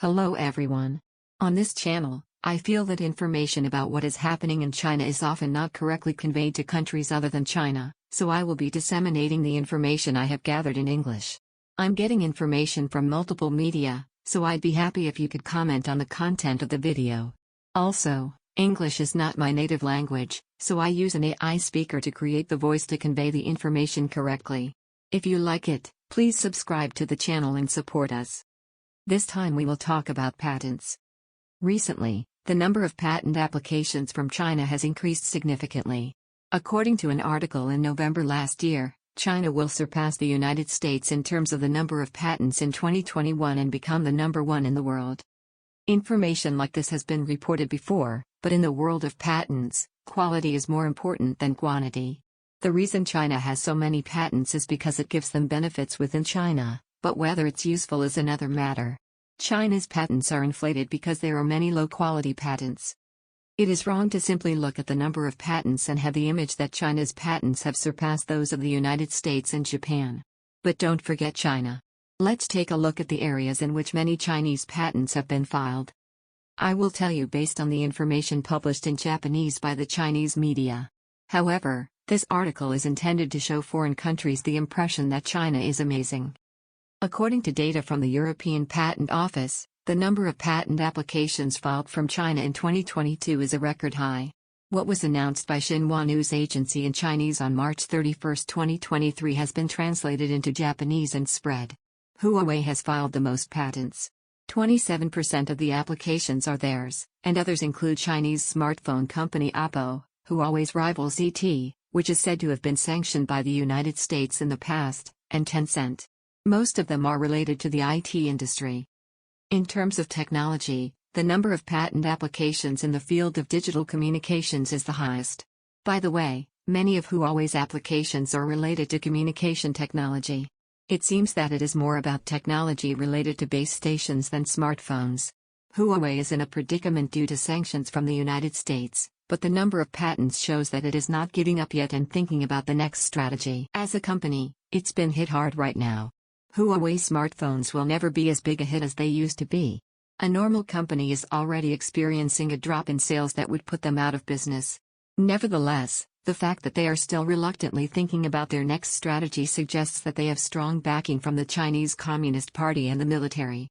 Hello everyone. On this channel, I feel that information about what is happening in China is often not correctly conveyed to countries other than China, so I will be disseminating the information I have gathered in English. I'm getting information from multiple media, so I'd be happy if you could comment on the content of the video. Also, English is not my native language, so I use an AI speaker to create the voice to convey the information correctly. If you like it, please subscribe to the channel and support us. This time we will talk about patents. Recently, the number of patent applications from China has increased significantly. According to an article in November last year, China will surpass the United States in terms of the number of patents in 2021 and become the number one in the world. Information like this has been reported before, but in the world of patents, quality is more important than quantity. The reason China has so many patents is because it gives them benefits within China, but whether it's useful is another matter. China's patents are inflated because there are many low-quality patents. It is wrong to simply look at the number of patents and have the image that China's patents have surpassed those of the United States and Japan. But don't forget China. Let's take a look at the areas in which many Chinese patents have been filed. I will tell you based on the information published in Japanese by the Chinese media. However, this article is intended to show foreign countries the impression that China is amazing. According to data from the European Patent Office, the number of patent applications filed from China in 2022 is a record high. What was announced by Xinhua News Agency in Chinese on March 31, 2023 has been translated into Japanese and spread. Huawei has filed the most patents. 27% of the applications are theirs, and others include Chinese smartphone company Oppo, Huawei's rival ZTE, which is said to have been sanctioned by the United States in the past, and Tencent. Most of them are related to the IT industry. In terms of technology, the number of patent applications in the field of digital communications is the highest. By the way, many of Huawei's applications are related to communication technology. It seems that it is more about technology related to base stations than smartphones. Huawei is in a predicament due to sanctions from the United States, but the number of patents shows that it is not giving up yet and thinking about the next strategy. As a company, it's been hit hard right now. Huawei smartphones will never be as big a hit as they used to be. A normal company is already experiencing a drop in sales that would put them out of business. Nevertheless, the fact that they are still reluctantly thinking about their next strategy suggests that they have strong backing from the Chinese Communist Party and the military.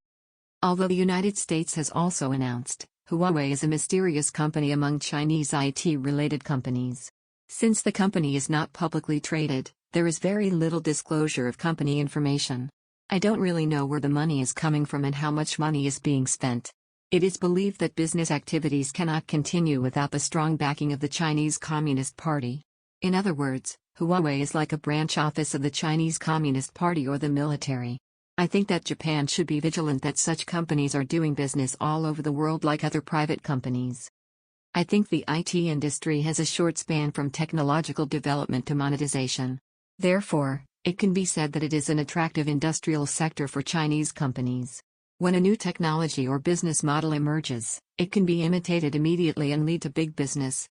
Although the United States has also announced, Huawei is a mysterious company among Chinese IT-related companies. Since the company is not publicly traded, there is very little disclosure of company information. I don't really know where the money is coming from and how much money is being spent. It is believed that business activities cannot continue without the strong backing of the Chinese Communist Party. In other words, Huawei is like a branch office of the Chinese Communist Party or the military. I think that Japan should be vigilant that such companies are doing business all over the world like other private companies. I think the IT industry has a short span from technological development to monetization. Therefore, it can be said that it is an attractive industrial sector for Chinese companies. When a new technology or business model emerges, it can be imitated immediately and lead to big business.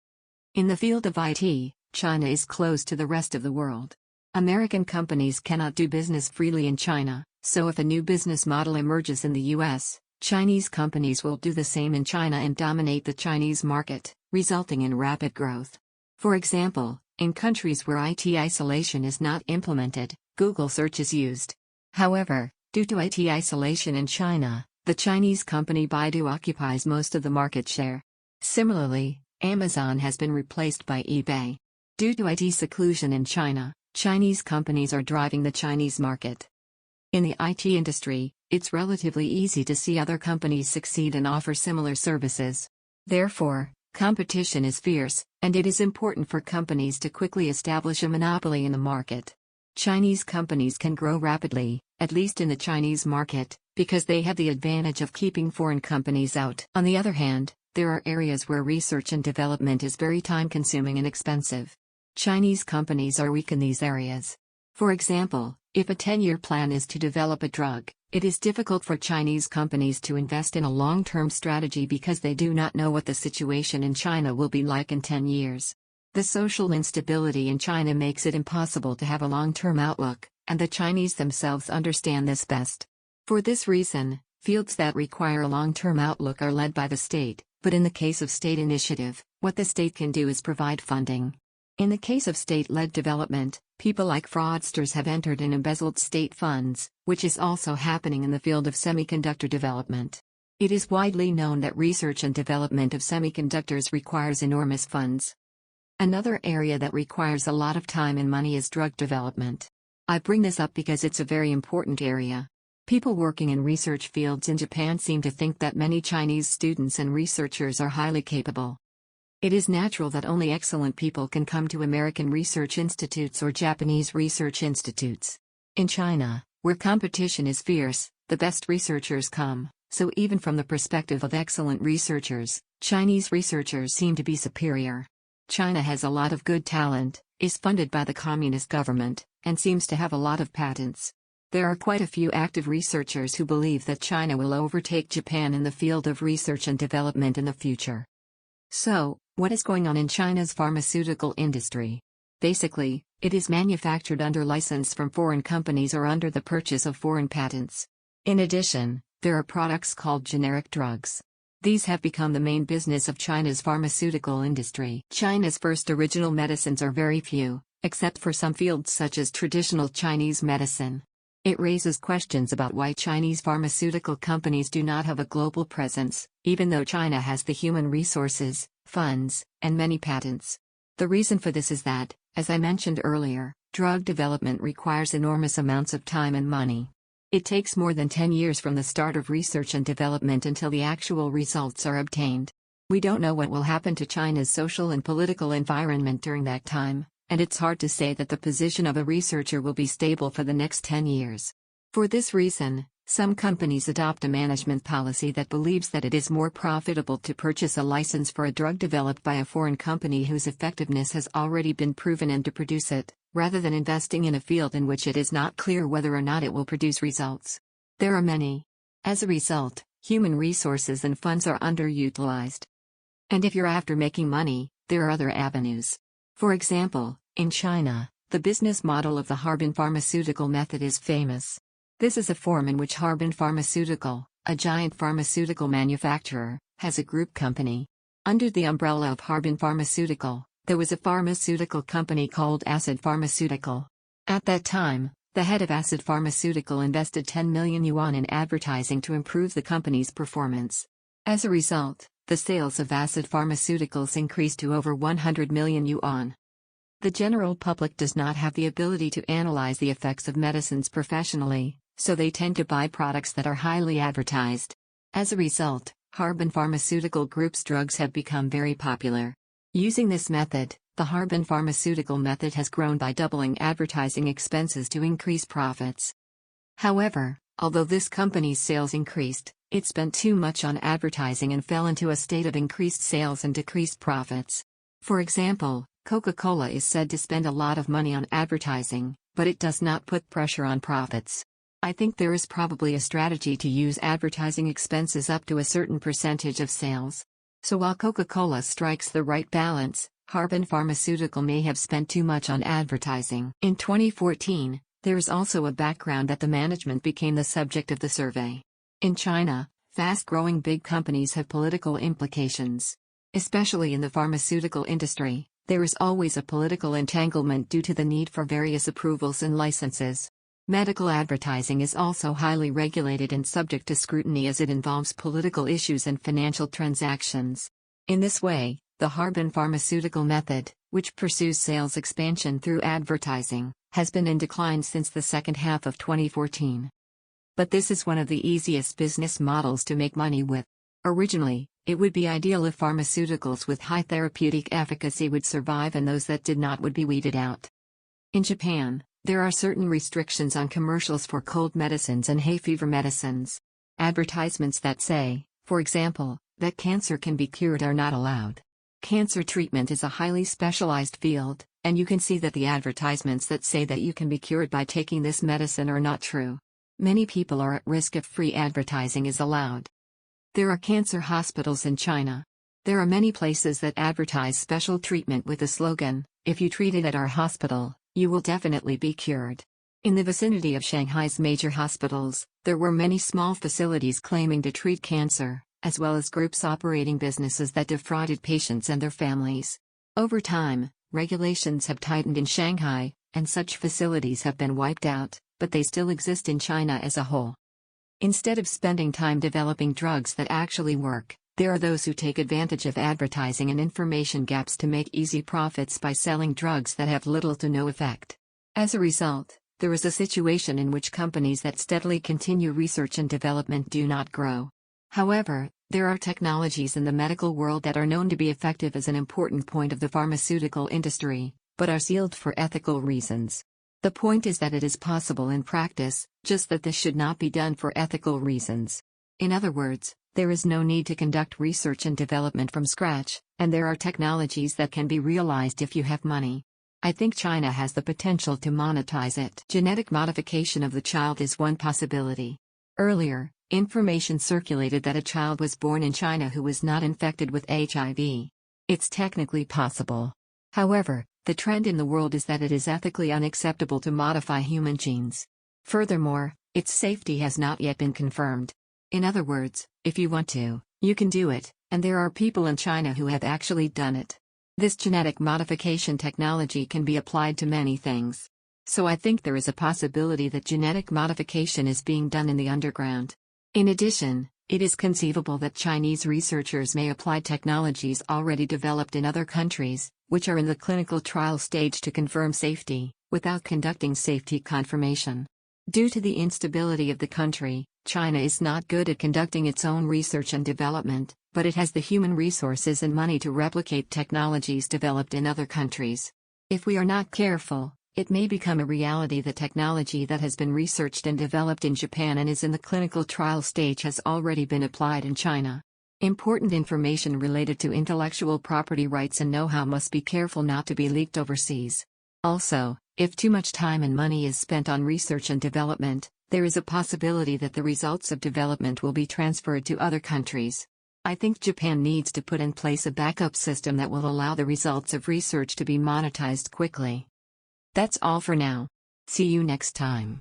In the field of IT, China is closed to the rest of the world. American companies cannot do business freely in China, so if a new business model emerges in the US, Chinese companies will do the same in China and dominate the Chinese market, resulting in rapid growth. For example, in countries where IT isolation is not implemented, Google search is used. However, due to IT isolation in China, the Chinese company Baidu occupies most of the market share. Similarly, Amazon has been replaced by eBay. Due to IT seclusion in China, Chinese companies are driving the Chinese market. In the IT industry, it's relatively easy to see other companies succeed and offer similar services. Therefore, competition is fierce, and it is important for companies to quickly establish a monopoly in the market. Chinese companies can grow rapidly, at least in the Chinese market, because they have the advantage of keeping foreign companies out. On the other hand, there are areas where research and development is very time-consuming and expensive. Chinese companies are weak in these areas. For example, if a 10-year plan is to develop a drug, it is difficult for Chinese companies to invest in a long-term strategy because they do not know what the situation in China will be like in 10 years. The social instability in China makes it impossible to have a long-term outlook, and the Chinese themselves understand this best. For this reason, Fields that require a long-term outlook are led by the state, but in the case of state initiative, what the state can do is provide funding. In the case of state-led development, people like fraudsters have entered and embezzled state funds, which is also happening in the field of semiconductor development. It is widely known that research and development of semiconductors requires enormous funds. Another area that requires a lot of time and money is drug development. I bring this up because it's a very important area. People working in research fields in Japan seem to think that many Chinese students and researchers are highly capable. It is natural that only excellent people can come to American research institutes or Japanese research institutes. In China, where competition is fierce, the best researchers come, so even from the perspective of excellent researchers, Chinese researchers seem to be superior. China has a lot of good talent, is funded by the communist government, and seems to have a lot of patents. There are quite a few active researchers who believe that China will overtake Japan in the field of research and development in the future. So, what is going on in China's pharmaceutical industry? Basically, it is manufactured under license from foreign companies or under the purchase of foreign patents. In addition, there are products called generic drugs. These have become the main business of China's pharmaceutical industry. China's first original medicines are very few, except for some fields such as traditional Chinese medicine. It raises questions about why Chinese pharmaceutical companies do not have a global presence, even though China has the human resources, funds, and many patents. The reason for this is that, as I mentioned earlier, drug development requires enormous amounts of time and money. It takes more than 10 years from the start of research and development until the actual results are obtained. We don't know what will happen to China's social and political environment during that time, and it's hard to say that the position of a researcher will be stable for the next 10 years. For this reason, some companies adopt a management policy that believes that it is more profitable to purchase a license for a drug developed by a foreign company whose effectiveness has already been proven and to produce it, rather than investing in a field in which it is not clear whether or not it will produce results. There are many. As a result, human resources and funds are underutilized. And if you're after making money, there are other avenues. For example, in China, the business model of the Harbin pharmaceutical method is famous. This is a form in which Harbin Pharmaceutical, a giant pharmaceutical manufacturer, has a group company. Under the umbrella of Harbin Pharmaceutical, there was a pharmaceutical company called Acid Pharmaceutical. At that time, the head of Acid Pharmaceutical invested 10 million yuan in advertising to improve the company's performance. As a result, the sales of Acid Pharmaceuticals increased to over 100 million yuan. The general public does not have the ability to analyze the effects of medicines professionally, so they tend to buy products that are highly advertised. As a result, Harbin Pharmaceutical Group's drugs have become very popular. Using this method, the Harbin Pharmaceutical method has grown by doubling advertising expenses to increase profits. However, although this company's sales increased, it spent too much on advertising and fell into a state of increased sales and decreased profits. For example, Coca-Cola is said to spend a lot of money on advertising, but it does not put pressure on profits. I think there is probably a strategy to use advertising expenses up to a certain percentage of sales. So while Coca-Cola strikes the right balance, Harbin Pharmaceutical may have spent too much on advertising. In 2014, there is also a background that the management became the subject of the survey. In China, fast-growing big companies have political implications. Especially in the pharmaceutical industry, there is always a political entanglement due to the need for various approvals and licenses. Medical advertising is also highly regulated and subject to scrutiny as it involves political issues and financial transactions. In this way, the Harbin pharmaceutical method, which pursues sales expansion through advertising, has been in decline since the second half of 2014. But this is one of the easiest business models to make money with. Originally, it would be ideal if pharmaceuticals with high therapeutic efficacy would survive and those that did not would be weeded out. In Japan, there are certain restrictions on commercials for cold medicines and hay fever medicines. Advertisements that say, for example, that cancer can be cured are not allowed. Cancer treatment is a highly specialized field, and you can see that the advertisements that say that you can be cured by taking this medicine are not true. Many people are at risk if free advertising is allowed. There are cancer hospitals in China. There are many places that advertise special treatment with the slogan, "If you treat it at our hospital, you will definitely be cured." In the vicinity of Shanghai's major hospitals, there were many small facilities claiming to treat cancer, as well as groups operating businesses that defrauded patients and their families. Over time, regulations have tightened in Shanghai, and such facilities have been wiped out, but they still exist in China as a whole. Instead of spending time developing drugs that actually work, there are those who take advantage of advertising and information gaps to make easy profits by selling drugs that have little to no effect. As a result, there is a situation in which companies that steadily continue research and development do not grow. However, there are technologies in the medical world that are known to be effective as an important point of the pharmaceutical industry, but are sealed for ethical reasons. The point is that it is possible in practice, just that this should not be done for ethical reasons. In other words, there is no need to conduct research and development from scratch, and there are technologies that can be realized if you have money. I think China has the potential to monetize it. Genetic modification of the child is one possibility. Earlier, information circulated that a child was born in China who was not infected with HIV. It's technically possible. However, the trend in the world is that it is ethically unacceptable to modify human genes. Furthermore, its safety has not yet been confirmed. In other words, if you want to, you can do it, and there are people in China who have actually done it. This genetic modification technology can be applied to many things. So I think there is a possibility that genetic modification is being done in the underground. In addition, it is conceivable that Chinese researchers may apply technologies already developed in other countries, which are in the clinical trial stage to confirm safety, without conducting safety confirmation. Due to the instability of the country, China is not good at conducting its own research and development, but it has the human resources and money to replicate technologies developed in other countries. If we are not careful, it may become a reality that technology that has been researched and developed in Japan and is in the clinical trial stage has already been applied in China. Important information related to intellectual property rights and know-how must be careful not to be leaked overseas. Also, if too much time and money is spent on research and development, there is a possibility that the results of development will be transferred to other countries. I think Japan needs to put in place a backup system that will allow the results of research to be monetized quickly. That's all for now. See you next time.